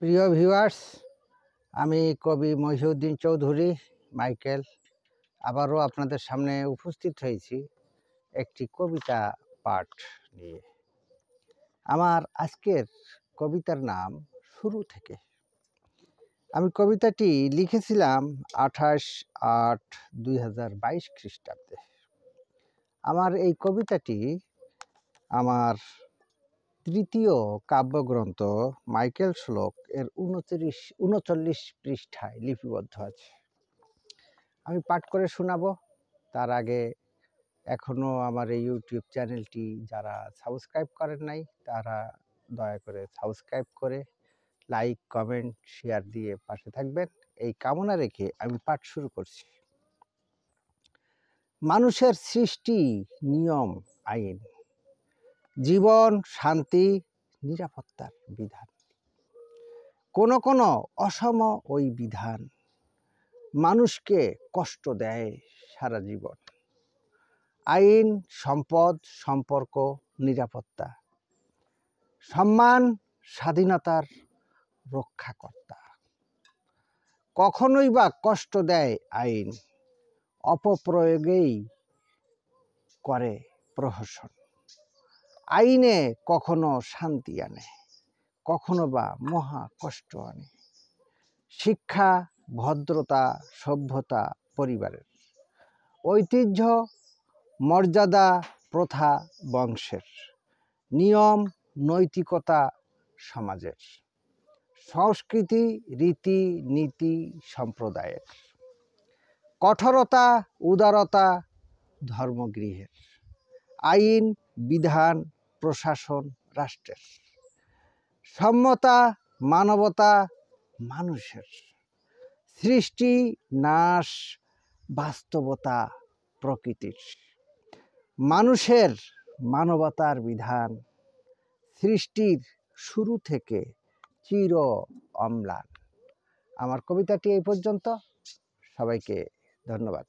প্রিয় ভিউয়ার্স, আমি কবি মহিউদ্দিন চৌধুরী মাইকেল আবারও আপনাদের সামনে উপস্থিত হয়েছি একটি কবিতা পাঠ নিয়ে। আমার আজকের কবিতার নাম শুরু থেকে। আমি কবিতাটি লিখেছিলাম 28/8/2022 খ্রিস্টাব্দে। আমার এই কবিতাটি আমার তৃতীয় কাব্যগ্রন্থ মাইকেল শ্লোক এর 39 পৃষ্ঠায় লিপিবদ্ধ আছে। আমি পাঠ করে শোনাবো। তার আগে এখনও আমার এই ইউটিউব চ্যানেলটি যারা সাবস্ক্রাইব করেন নাই তারা দয়া করে সাবস্ক্রাইব করে লাইক, কমেন্ট, শেয়ার দিয়ে পাশে থাকবেন, এই কামনা রেখে আমি পাঠ শুরু করছি। মানুষের সৃষ্টি, নিয়ম, আইন, জীবন, শান্তি, নিরাপত্তার বিধান। কোন কোন অসম ওই বিধান মানুষকে কষ্ট দেয় সারা জীবন। আইন, সম্পদ, সম্পর্ক, নিরাপত্তা, সম্মান, স্বাধীনতার রক্ষাকর্তা। কখনোই বা কষ্ট দেয় আইন, অপপ্রয়োগেই করে প্রহসন। আইনে কখনো শান্তি আনে, কখনো বা মহা কষ্ট আনে। শিক্ষা, ভদ্রতা, সভ্যতা পরিবারের, ঐতিহ্য, মর্যাদা, প্রথা বংশের, নিয়ম, নৈতিকতা সমাজের, সংস্কৃতি, রীতি, নীতি সম্প্রদায়ের, কঠোরতা, উদারতা ধর্মগৃহের, আইন, বিধান, প্রশাসন রাষ্ট্রের, সম্মতা, মানবতা মানুষের, সৃষ্টি, নাশ, বাস্তবতা প্রকৃতির, মানুষের মানবতার বিধান, সৃষ্টির শুরু থেকে চির অম্লান। আমার কবিতাটি এই পর্যন্ত। সবাইকে ধন্যবাদ।